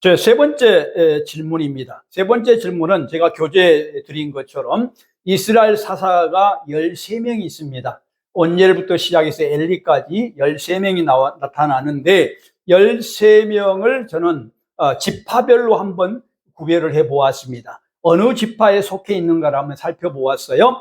제 세 번째 질문입니다. 세 번째 질문은 제가 교재에 드린 것처럼 이스라엘 사사가 13명이 있습니다. 온니엘부터 시작해서 엘리까지 13명이 나타나는데 13명을 저는 지파별로 한번 구별을 해 보았습니다. 어느 지파에 속해 있는가를 한번 살펴보았어요.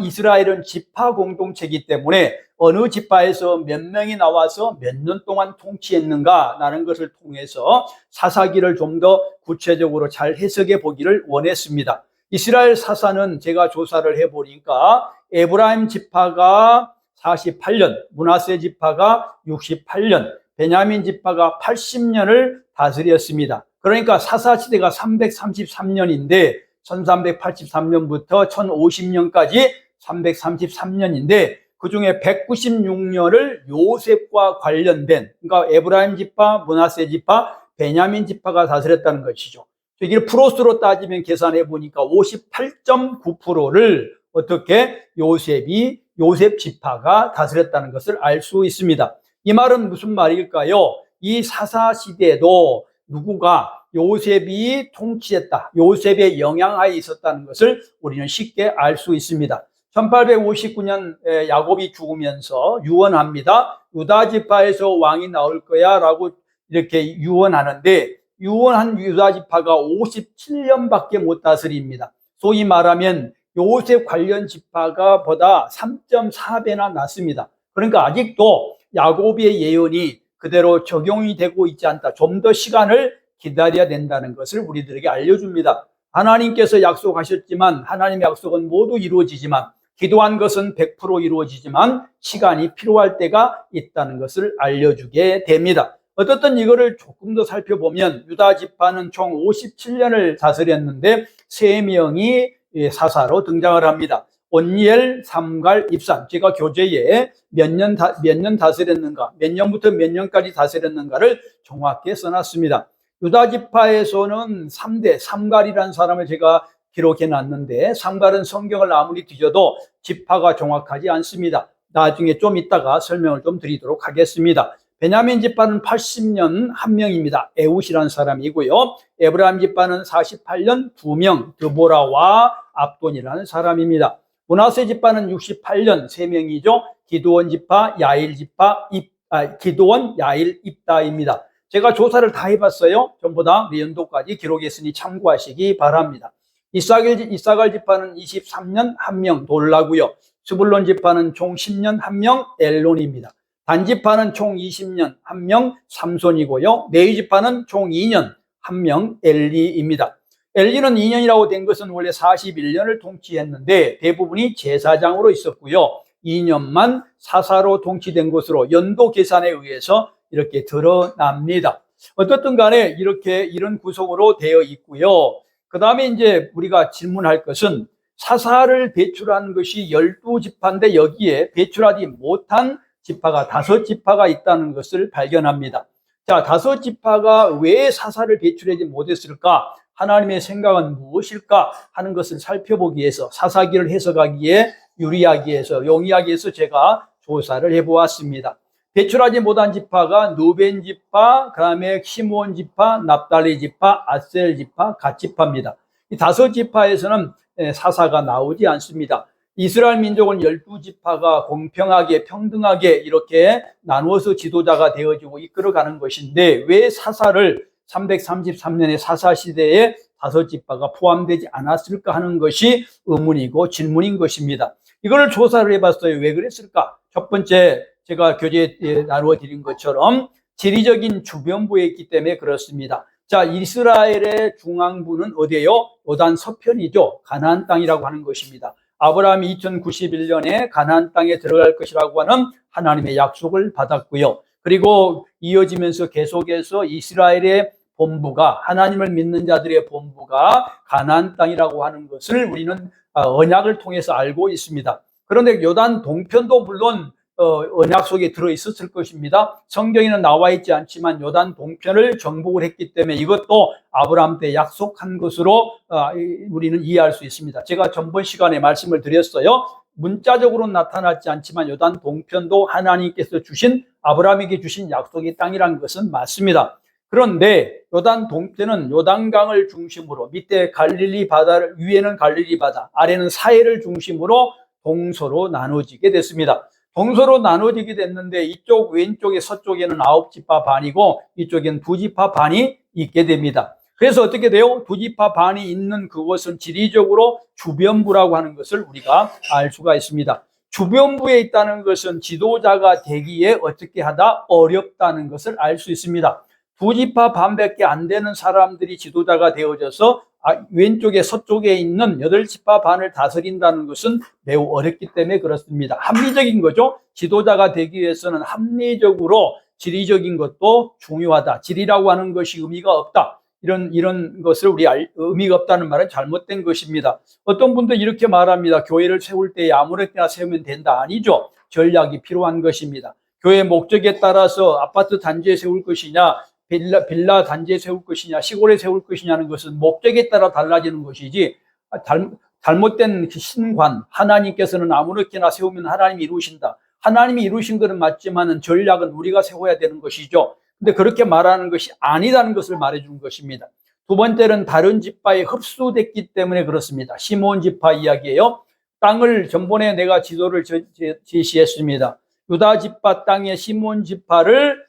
이스라엘은 지파 공동체이기 때문에 어느 지파에서 몇 명이 나와서 몇 년 동안 통치했는가라는 것을 통해서 사사기를 좀 더 구체적으로 잘 해석해 보기를 원했습니다. 이스라엘 사사는 제가 조사를 해보니까 에브라임 지파가 48년, 므낫세 지파가 68년, 베냐민 지파가 80년을 다스렸습니다. 그러니까 사사 시대가 333년인데 1383년부터 1050년까지 333년인데 그중에 196년을 요셉과 관련된, 그러니까 에브라임 지파, 므낫세 지파, 베냐민 지파가 다스렸다는 것이죠. 이걸 프로스로 따지면 계산해 보니까 58.9%를 어떻게 요셉 지파가 다스렸다는 것을 알 수 있습니다. 이 말은 무슨 말일까요? 이 사사 시대도 누구가 요셉이 통치했다, 요셉의 영향하에 있었다는 것을 우리는 쉽게 알 수 있습니다. 1859년 야곱이 죽으면서 유언합니다. 유다 지파에서 왕이 나올 거야 라고 이렇게 유언하는데 유언한 유다 지파가 57년밖에 못 다스립니다. 소위 말하면 요셉 관련 지파가 보다 3.4배나 낮습니다. 그러니까 아직도 야곱의 예언이 그대로 적용이 되고 있지 않다. 좀 더 시간을 기다려야 된다는 것을 우리들에게 알려줍니다. 하나님께서 약속하셨지만 하나님의 약속은 모두 이루어지지만 기도한 것은 100% 이루어지지만 시간이 필요할 때가 있다는 것을 알려주게 됩니다. 어떻든 이거를 조금 더 살펴보면 유다 지파는 총 57년을 다스렸는데 3명이 사사로 등장을 합니다. 온니엘, 삼갈, 입산. 제가 교재에 몇 년 다스렸는가, 몇 년부터 몇 년까지 다스렸는가를 정확히 써놨습니다. 유다 지파에서는 3대, 삼갈이라는 사람을 제가 기록해 놨는데 삼갈은 성경을 아무리 뒤져도 지파가 정확하지 않습니다. 나중에 좀 이따가 설명을 좀 드리도록 하겠습니다. 베냐민 지파는 80년 한 명입니다. 에웃이라는 사람이고요. 에브라임 지파는 48년 2명, 드보라와 압돈이라는 사람입니다. 므낫세 지파는 68년 3명이죠. 기드온 지파, 야일 지파, 기드온, 야일, 입다입니다. 제가 조사를 다 해봤어요. 전부 다 연도까지 기록했으니 참고하시기 바랍니다. 이사갈 지파는 23년 1명 돌라고요. 스불론 지파는 총 10년 1명 엘론입니다. 단 지파는 총 20년 1명 삼손이고요. 네위 지파는 총 2년 1명 엘리입니다. 엘리는 2년이라고 된 것은 원래 41년을 통치했는데 대부분이 제사장으로 있었고요. 2년만 사사로 통치된 것으로 연도 계산에 의해서 이렇게 드러납니다. 어떻든 간에 이런 구성으로 되어 있고요. 그 다음에 이제 우리가 질문할 것은 사사를 배출한 것이 12지파인데 여기에 배출하지 못한 지파가 5지파가 있다는 것을 발견합니다. 자, 5지파가 왜 사사를 배출하지 못했을까? 하나님의 생각은 무엇일까? 하는 것을 살펴보기 위해서 사사기를 해석하기에 유리하기 위해서 용이하기 위해서 제가 조사를 해보았습니다. 배출하지 못한 지파가 누벤 지파, 그 다음에 시므온 지파, 납달리 지파, 아셀 지파, 갓 지파입니다. 이 5지파에서는 사사가 나오지 않습니다. 이스라엘 민족은 12지파가 공평하게 평등하게 이렇게 나누어서 지도자가 되어지고 이끌어가는 것인데 왜 사사를 333년의 사사 시대에 5지파가 포함되지 않았을까 하는 것이 의문이고 질문인 것입니다. 이걸 조사를 해봤어요. 왜 그랬을까? 첫 번째, 제가 교재에 나누어 드린 것처럼 지리적인 주변부에 있기 때문에 그렇습니다. 자, 이스라엘의 중앙부는 어디예요? 요단 서편이죠. 가나안 땅이라고 하는 것입니다. 아브라함이 2091년에 가나안 땅에 들어갈 것이라고 하는 하나님의 약속을 받았고요. 그리고 이어지면서 계속해서 이스라엘의 본부가, 하나님을 믿는 자들의 본부가 가나안 땅이라고 하는 것을 우리는 언약을 통해서 알고 있습니다. 그런데 요단 동편도 물론 언약 속에 들어있었을 것입니다. 성경에는 나와 있지 않지만 요단 동편을 정복을 했기 때문에 이것도 아브라함 때 약속한 것으로 우리는 이해할 수 있습니다. 제가 전번 시간에 말씀을 드렸어요. 문자적으로 나타났지 않지만 요단 동편도 하나님께서 주신, 아브라함에게 주신 약속의 땅이라는 것은 맞습니다. 그런데 요단 동때는 요단강을 중심으로 밑에 갈릴리 바다를, 위에는 갈릴리 바다, 아래는 사해를 중심으로 동서로 나눠지게 됐습니다. 동서로 나눠지게 됐는데 이쪽 왼쪽에 서쪽에는 9지파 반이고 이쪽에는 2지파 반이 있게 됩니다. 그래서 어떻게 돼요? 2지파 반이 있는 그곳은 지리적으로 주변부라고 하는 것을 우리가 알 수가 있습니다. 주변부에 있다는 것은 지도자가 되기에 어떻게 하다 어렵다는 것을 알 수 있습니다. 2지파 반밖에 안 되는 사람들이 지도자가 되어져서 왼쪽에 서쪽에 있는 8지파 반을 다스린다는 것은 매우 어렵기 때문에 그렇습니다. 합리적인 거죠. 지도자가 되기 위해서는 합리적으로 지리적인 것도 중요하다. 지리라고 하는 것이 의미가 없다. 이런 것을 의미가 없다는 말은 잘못된 것입니다. 어떤 분도 이렇게 말합니다. 교회를 세울 때 아무렇게나 세우면 된다. 아니죠. 전략이 필요한 것입니다. 교회 목적에 따라서 아파트 단지에 세울 것이냐, 빌라 단지에 세울 것이냐, 시골에 세울 것이냐는 것은 목적에 따라 달라지는 것이지, 잘못된 신관, 하나님께서는 아무렇게나 세우면 하나님이 이루신다. 하나님이 이루신 것은 맞지만 전략은 우리가 세워야 되는 것이죠. 근데 그렇게 말하는 것이 아니라는 것을 말해주는 것입니다. 두 번째는 다른 지파에 흡수됐기 때문에 그렇습니다. 시몬 지파 이야기예요. 땅을 전번에 내가 지도를 제시했습니다. 유다 지파 땅에 시몬 지파를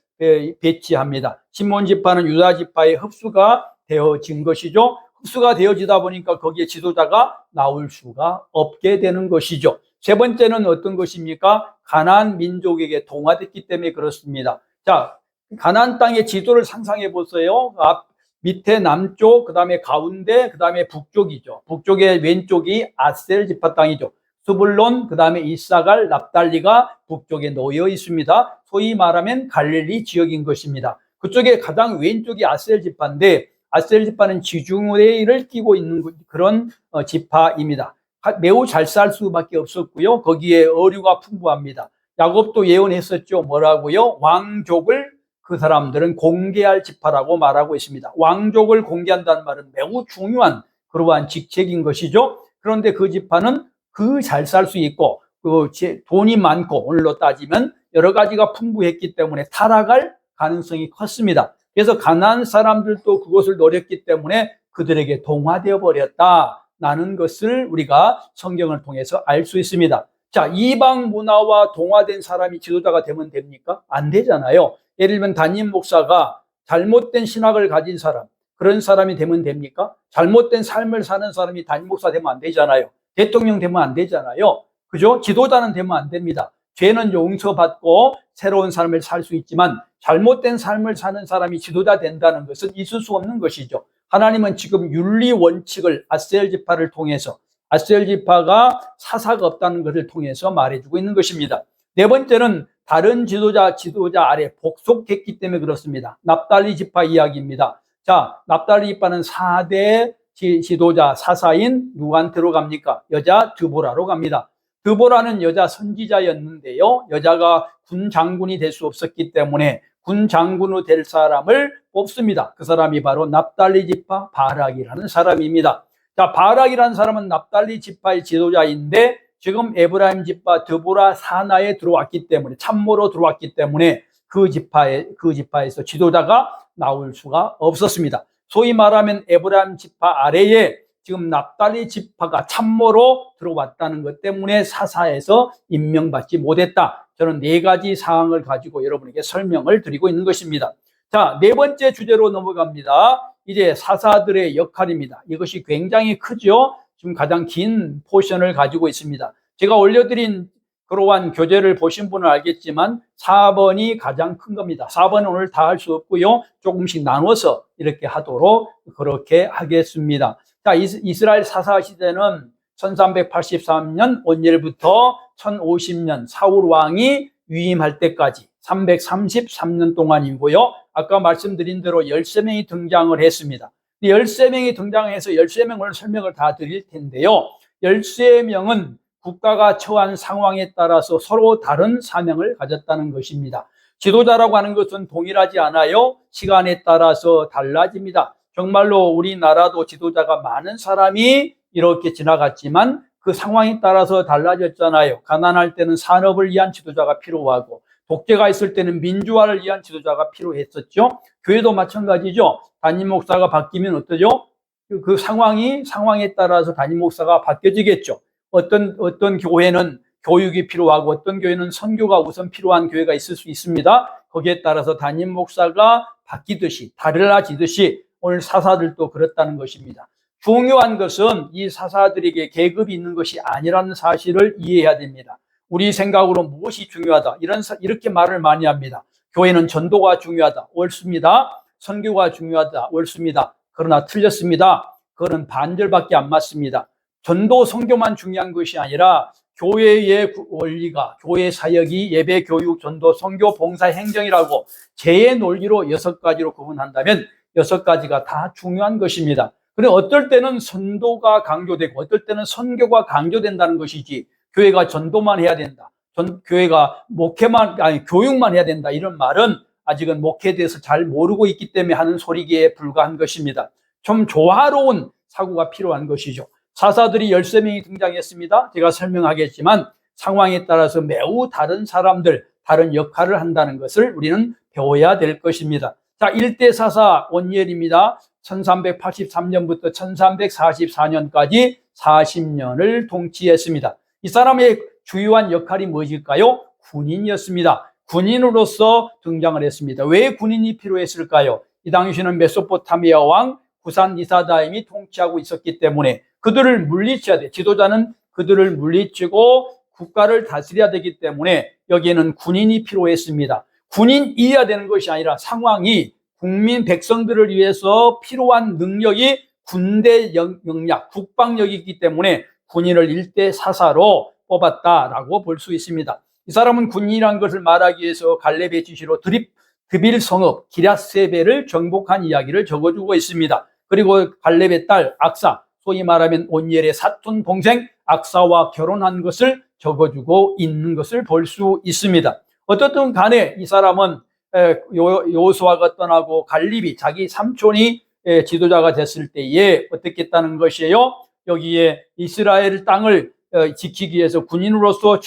배치합니다. 시몬 지파는 유다 지파의 흡수가 되어진 것이죠. 흡수가 되어지다 보니까 거기에 지도자가 나올 수가 없게 되는 것이죠. 세 번째는 어떤 것입니까? 가나안 민족에게 동화됐기 때문에 그렇습니다. 자, 가나안 땅의 지도를 상상해 보세요. 밑에 남쪽, 그 다음에 가운데, 그 다음에 북쪽이죠. 북쪽의 왼쪽이 아셀 지파 땅이죠. 스불론, 그 다음에 이사갈, 납달리가 북쪽에 놓여 있습니다. 소위 말하면 갈릴리 지역인 것입니다. 그쪽에 가장 왼쪽이 아셀 지파인데 아셀 지파는 지중해를 끼고 있는 그런 지파입니다. 매우 잘 살 수밖에 없었고요. 거기에 어류가 풍부합니다. 야곱도 예언했었죠. 뭐라고요? 왕족을 그 사람들은 공개할 지파라고 말하고 있습니다. 왕족을 공개한다는 말은 매우 중요한 그러한 직책인 것이죠. 그런데 그 지파는 그 잘 살 수 있고 돈이 많고 오늘로 따지면 여러 가지가 풍부했기 때문에 타락할 가능성이 컸습니다. 그래서 가나안 사람들도 그것을 노렸기 때문에 그들에게 동화되어 버렸다라는 것을 우리가 성경을 통해서 알 수 있습니다. 자, 이방 문화와 동화된 사람이 지도자가 되면 됩니까? 안 되잖아요. 예를 들면 담임 목사가 잘못된 신학을 가진 사람, 그런 사람이 되면 됩니까? 잘못된 삶을 사는 사람이 담임 목사 되면 안 되잖아요. 대통령 되면 안 되잖아요. 그죠? 지도자는 되면 안 됩니다. 죄는 용서받고 새로운 삶을 살 수 있지만 잘못된 삶을 사는 사람이 지도자 된다는 것은 있을 수 없는 것이죠. 하나님은 지금 윤리 원칙을 아셀 지파를 통해서 아셀 지파가 사사가 없다는 것을 통해서 말해주고 있는 것입니다. 네 번째는 다른 지도자 아래 복속했기 때문에 그렇습니다. 납달리 지파 이야기입니다. 자, 납달리 지파는 4대 지도자 사사인 누구한테로 갑니까? 여자 드보라로 갑니다. 드보라는 여자 선지자였는데요. 여자가 군 장군이 될 수 없었기 때문에 군 장군으로 될 사람을 뽑습니다. 그 사람이 바로 납달리 지파 바락이라는 사람입니다. 자, 바락이라는 사람은 납달리 지파의 지도자인데 지금 에브라임 지파 드보라 산하에 들어왔기 때문에 참모로 들어왔기 때문에 그 지파에서 지도자가 나올 수가 없었습니다. 소위 말하면 에브라임 지파 아래에 지금 납달리 지파가 참모로 들어왔다는 것 때문에 사사에서 임명받지 못했다. 저는 4가지 사항을 가지고 여러분에게 설명을 드리고 있는 것입니다. 자, 네 번째 주제로 넘어갑니다. 이제 사사들의 역할입니다. 이것이 굉장히 크죠. 지금 가장 긴 포션을 가지고 있습니다. 제가 올려드린 그러한 교재를 보신 분은 알겠지만 4번이 가장 큰 겁니다. 4번은 오늘 다 할 수 없고요. 조금씩 나눠서 이렇게 하도록 그렇게 하겠습니다. 자, 이스라엘 사사 시대는 1383년 온엘부터 1050년 사울 왕이 위임할 때까지 333년 동안이고요. 아까 말씀드린 대로 13명이 등장을 했습니다. 13명이 등장해서 13명을 설명을 다 드릴 텐데요. 13명은 국가가 처한 상황에 따라서 서로 다른 사명을 가졌다는 것입니다. 지도자라고 하는 것은 동일하지 않아요. 시간에 따라서 달라집니다. 정말로 우리나라도 지도자가 많은 사람이 이렇게 지나갔지만 그 상황에 따라서 달라졌잖아요. 가난할 때는 산업을 위한 지도자가 필요하고 독재가 있을 때는 민주화를 위한 지도자가 필요했었죠. 교회도 마찬가지죠. 담임 목사가 바뀌면 어떠죠? 그 상황에 따라서 담임 목사가 바뀌어지겠죠. 어떤 교회는 교육이 필요하고 어떤 교회는 선교가 우선 필요한 교회가 있을 수 있습니다. 거기에 따라서 담임 목사가 바뀌듯이 달라지듯이 오늘 사사들도 그렇다는 것입니다. 중요한 것은 이 사사들에게 계급이 있는 것이 아니라는 사실을 이해해야 됩니다. 우리 생각으로 무엇이 중요하다 이렇게 말을 많이 합니다. 교회는 전도가 중요하다 옳습니다. 선교가 중요하다 옳습니다. 그러나 틀렸습니다. 그거는 반절밖에 안 맞습니다. 전도 선교만 중요한 것이 아니라 교회의 원리가 교회 사역이 예배 교육 전도 선교 봉사 행정이라고 제 논리로 6가지로 구분한다면 6가지가 다 중요한 것입니다. 그런데 어떨 때는 선도가 강조되고 어떨 때는 선교가 강조된다는 것이지 교회가 전도만 해야 된다. 교회가 교육만 해야 된다. 이런 말은 아직은 목회에 대해서 잘 모르고 있기 때문에 하는 소리기에 불과한 것입니다. 좀 조화로운 사고가 필요한 것이죠. 사사들이 13명이 등장했습니다. 제가 설명하겠지만 상황에 따라서 매우 다른 사람들, 다른 역할을 한다는 것을 우리는 배워야 될 것입니다. 자, 1대 사사 온니엘입니다. 1383년부터 1344년까지 40년을 통치했습니다. 이 사람의 주요한 역할이 무엇일까요? 군인이었습니다. 군인으로서 등장을 했습니다. 왜 군인이 필요했을까요? 이 당시에는 메소포타미아 왕 구산니사다임이 통치하고 있었기 때문에 그들을 물리쳐야 돼. 지도자는 그들을 물리치고 국가를 다스려야 되기 때문에 여기에는 군인이 필요했습니다. 군인이어야 되는 것이 아니라 상황이 국민 백성들을 위해서 필요한 능력이 군대 역량, 국방력이기 때문에 군인을 1대 사사로 뽑았다라고 볼 수 있습니다. 이 사람은 군인이라는 것을 말하기 위해서 갈렙의 지시로 드빌 성읍 기랴세벨을 정복한 이야기를 적어주고 있습니다. 그리고 갈렙의 딸 악사, 소위 말하면 온니엘의 사촌 동생 악사와 결혼한 것을 적어주고 있는 것을 볼 수 있습니다. 어떻든 간에 이 사람은 여호수아가 떠나고 갈렙이 자기 삼촌이 지도자가 됐을 때에 어떻게 했다는 것이에요? 여기에 이스라엘 땅을 지키기 위해서 군인으로서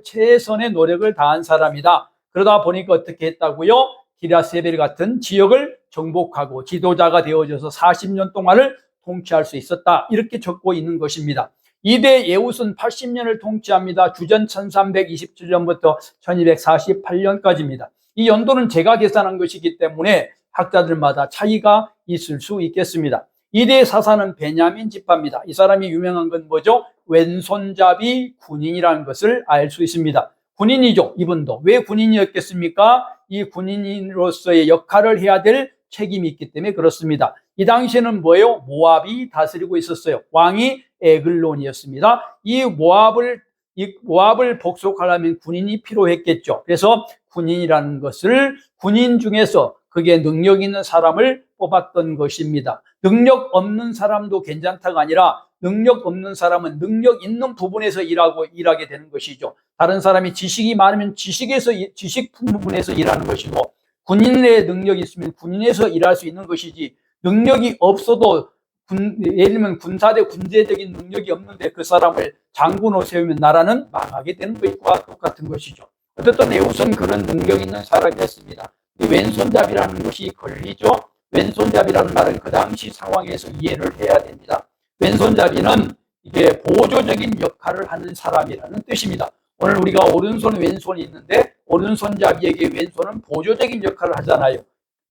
최선의 노력을 다한 사람이다. 그러다 보니까 어떻게 했다고요? 기랴세벨 같은 지역을 정복하고 지도자가 되어져서 40년 동안을 통치할 수 있었다. 이렇게 적고 있는 것입니다. 이대 예훗은 80년을 통치합니다. 주전 1327년부터 1248년까지입니다. 이 연도는 제가 계산한 것이기 때문에 학자들마다 차이가 있을 수 있겠습니다. 이대 사사는 베냐민 지파입니다. 이 사람이 유명한 건 뭐죠? 왼손잡이 군인이라는 것을 알 수 있습니다. 군인이죠. 이분도. 왜 군인이었겠습니까? 이 군인으로서의 역할을 해야 될 책임이 있기 때문에 그렇습니다. 이 당시에는 뭐예요? 모압이 다스리고 있었어요. 왕이 에글론이었습니다. 이 모압을 복속하려면 군인이 필요했겠죠. 그래서 군인이라는 것을 군인 중에서 그게 능력 있는 사람을 뽑았던 것입니다. 능력 없는 사람도 괜찮다가 아니라 능력 없는 사람은 능력 있는 부분에서 일하게 되는 것이죠. 다른 사람이 지식이 많으면 지식 부분에서 일하는 것이고 군인의 능력이 있으면 군인에서 일할 수 있는 것이지 능력이 없어도 예를 들면 군사대 군대적인 능력이 없는데 그 사람을 장군으로 세우면 나라는 망하게 되는 것과 똑같은 것이죠. 어쨌든 예훗은 그런 능력 있는 사람이었습니다. 왼손잡이라는 것이 걸리죠. 왼손잡이라는 말은 그 당시 상황에서 이해를 해야 됩니다. 왼손잡이는 이게 보조적인 역할을 하는 사람이라는 뜻입니다. 오늘 우리가 오른손 왼손이 있는데 오른손잡이에게 왼손은 보조적인 역할을 하잖아요.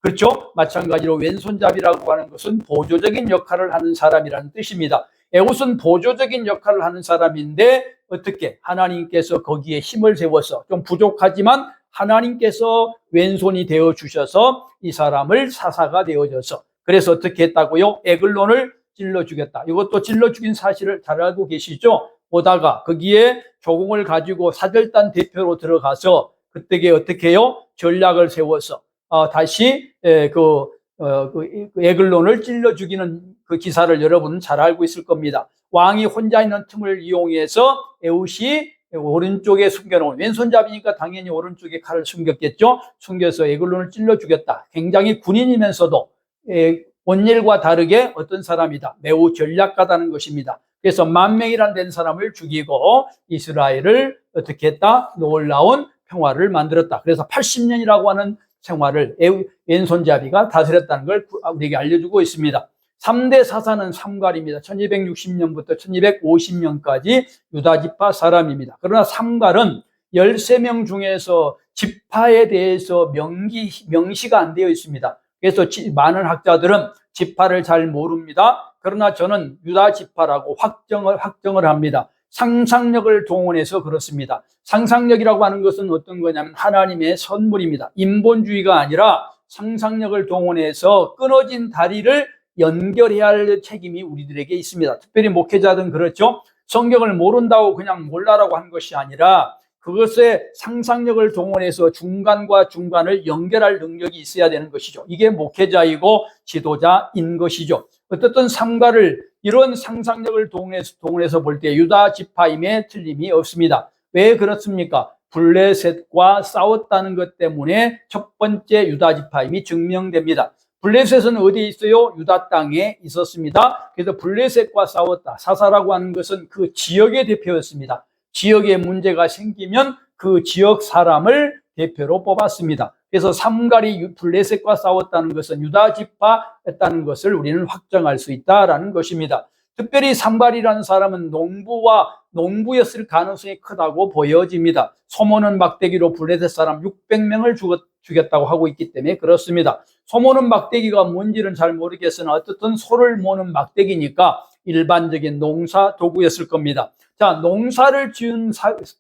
그렇죠? 마찬가지로 왼손잡이라고 하는 것은 보조적인 역할을 하는 사람이라는 뜻입니다. 에훗은 보조적인 역할을 하는 사람인데 어떻게 하나님께서 거기에 힘을 세워서 좀 부족하지만 하나님께서 왼손이 되어 주셔서 이 사람을 사사가 되어져서 그래서 어떻게 했다고요? 에글론을 찔러 죽였다. 이것도 찔러 죽인 사실을 잘 알고 계시죠? 오다가 거기에 조공을 가지고 사절단 대표로 들어가서 그때에 어떻게 해요? 전략을 세워서 다시 에글론을 찔러 죽이는 그 기사를 여러분은 잘 알고 있을 겁니다. 왕이 혼자 있는 틈을 이용해서 에훗이 오른쪽에 숨겨놓은 왼손잡이니까 당연히 오른쪽에 칼을 숨겼겠죠. 숨겨서 에글론을 찔러 죽였다. 굉장히 군인이면서도 온니엘과 다르게 어떤 사람이다. 매우 전략가다는 것입니다. 그래서 10,000명이란 된 사람을 죽이고 이스라엘을 어떻게 했다? 놀라운 평화를 만들었다. 그래서 80년이라고 하는 생활을 왼손잡이가 다스렸다는 걸 우리에게 알려주고 있습니다. 3대 사사는 삼갈입니다. 1260년부터 1250년까지 유다지파 사람입니다. 그러나 삼갈은 13명 중에서 지파에 대해서 명시가 안 되어 있습니다. 그래서 많은 학자들은 지파를 잘 모릅니다. 그러나 저는 유다지파라고 확정을 합니다. 상상력을 동원해서 그렇습니다. 상상력이라고 하는 것은 어떤 거냐면 하나님의 선물입니다. 인본주의가 아니라 상상력을 동원해서 끊어진 다리를 연결해야 할 책임이 우리들에게 있습니다. 특별히 목회자든 그렇죠. 성경을 모른다고 그냥 몰라라고 한 것이 아니라 그것에 상상력을 동원해서 중간과 중간을 연결할 능력이 있어야 되는 것이죠. 이게 목회자이고 지도자인 것이죠. 어떻든 삼가를 이런 상상력을 동원해서 볼 때 유다 지파임에 틀림이 없습니다. 왜 그렇습니까? 블레셋과 싸웠다는 것 때문에 첫 번째 유다 지파임이 증명됩니다. 블레셋은 어디에 있어요? 유다 땅에 있었습니다. 그래서 블레셋과 싸웠다. 사사라고 하는 것은 그 지역의 대표였습니다. 지역에 문제가 생기면 그 지역 사람을 대표로 뽑았습니다. 그래서 삼갈이 블레셋과 싸웠다는 것은 유다 지파였다는 것을 우리는 확정할 수 있다라는 것입니다. 특별히 삼갈이라는 사람은 농부였을 가능성이 크다고 보여집니다. 소모는 막대기로 블레셋 사람 600명을 죽였다고 하고 있기 때문에 그렇습니다. 소모는 막대기가 뭔지는 잘 모르겠으나 어쨌든 소를 모는 막대기니까 일반적인 농사 도구였을 겁니다. 자, 농사를 지은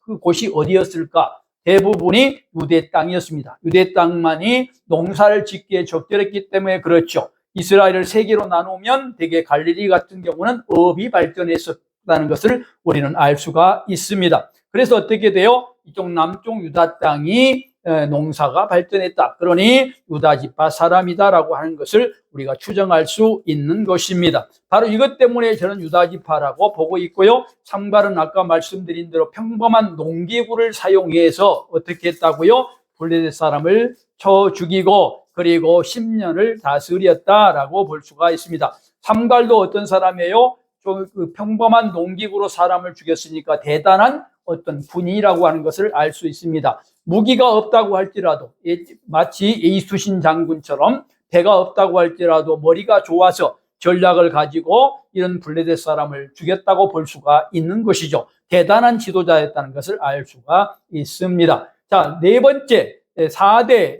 그 곳이 어디였을까? 대부분이 유대 땅이었습니다. 유대 땅만이 농사를 짓기에 적절했기 때문에 그렇죠. 이스라엘을 세 개로 나누면 대개 갈릴리 같은 경우는 업이 발전했었다는 것을 우리는 알 수가 있습니다. 그래서 어떻게 돼요? 이쪽 남쪽 유다 땅이 농사가 발전했다. 그러니 유다 지파 사람이다라고 하는 것을 우리가 추정할 수 있는 것입니다. 바로 이것 때문에 저는 유다 지파라고 보고 있고요. 삼갈은 아까 말씀드린 대로 평범한 농기구를 사용해서 어떻게 했다고요? 블레셋 사람을 쳐 죽이고 그리고 10년을 다스렸다라고 볼 수가 있습니다. 삼갈도 어떤 사람이에요? 좀 평범한 농기구로 사람을 죽였으니까 대단한 어떤 군인이라고 하는 것을 알 수 있습니다. 무기가 없다고 할지라도 마치 이수신 장군처럼 배가 없다고 할지라도 머리가 좋아서 전략을 가지고 이런 블레셋 사람을 죽였다고 볼 수가 있는 것이죠. 대단한 지도자였다는 것을 알 수가 있습니다. 자, 네 번째 4대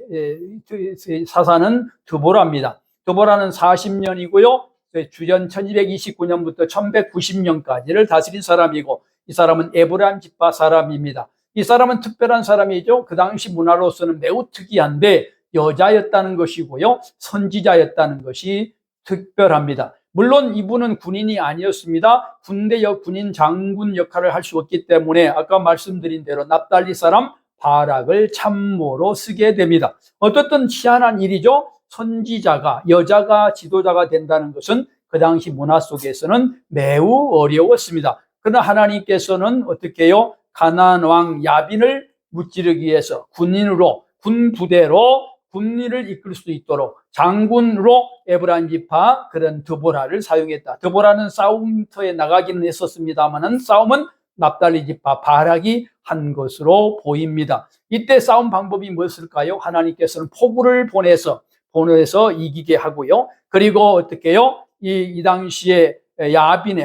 사사는 드보라입니다. 드보라는 40년이고요. 주전 1229년부터 1190년까지를 다스린 사람이고 이 사람은 에브라임 지파 사람입니다. 이 사람은 특별한 사람이죠. 그 당시 문화로서는 매우 특이한데 여자였다는 것이고요. 선지자였다는 것이 특별합니다. 물론 이분은 군인이 아니었습니다. 군인 장군 역할을 할 수 없기 때문에 아까 말씀드린 대로 납달리 사람 바락을 참모로 쓰게 됩니다. 어떻든 희한한 일이죠. 선지자가 여자가 지도자가 된다는 것은 그 당시 문화 속에서는 매우 어려웠습니다. 그러나 하나님께서는 어떻게 해요? 가나안 왕 야빈을 무찌르기 위해서 군 부대로 군리를 이끌 수 있도록 장군으로 에브라임 지파 그런 드보라를 사용했다. 드보라는 싸움터에 나가기는 했었습니다만은 싸움은 납달리 지파 바락이 한 것으로 보입니다. 이때 싸움 방법이 무엇일까요? 하나님께서는 폭우를 보내서 이기게 하고요. 그리고 어떻게 해요? 이 당시에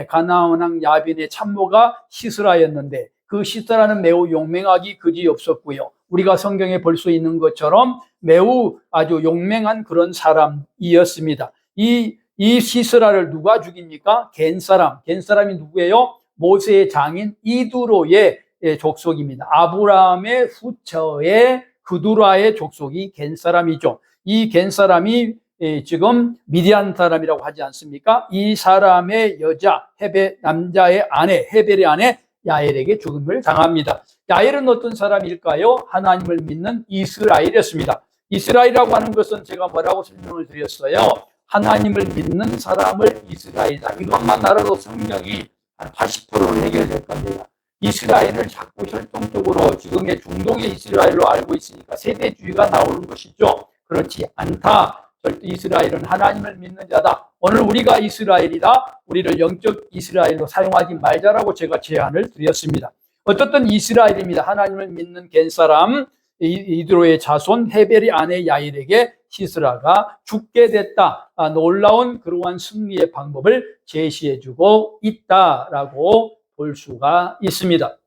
가나안 왕 야빈의 참모가 시스라였는데 그 시스라는 매우 용맹하기 그지없었고요. 우리가 성경에 볼 수 있는 것처럼 매우 아주 용맹한 그런 사람이었습니다. 이 시스라를 누가 죽입니까? 겐 사람이 누구예요? 모세의 장인 이두로의 족속입니다. 아브라함의 후처의 그두라의 족속이 겐 사람이죠. 이 겐 사람이 지금 미디안 사람이라고 하지 않습니까? 이 사람의 여자 남자의 아내 헤벨의 아내 야엘에게 죽음을 당합니다. 야엘은 어떤 사람일까요? 하나님을 믿는 이스라엘이었습니다. 이스라엘이라고 하는 것은 제가 뭐라고 설명을 드렸어요? 하나님을 믿는 사람을 이스라엘이다. 이것만 알아도 성경이 한 80%는 해결될 겁니다. 이스라엘을 자꾸 혈통적으로 지금의 중동의 이스라엘로 알고 있으니까 세대주의가 나오는 것이죠. 그렇지 않다. 절대 이스라엘은 하나님을 믿는 자다. 오늘 우리가 이스라엘이다. 우리를 영적 이스라엘로 사용하지 말자라고 제가 제안을 드렸습니다. 어떻든 이스라엘입니다. 하나님을 믿는 겐사람 이드로의 자손 헤벨의 아내 야일에게 시스라가 죽게 됐다. 놀라운 그러한 승리의 방법을 제시해주고 있다라고 볼 수가 있습니다.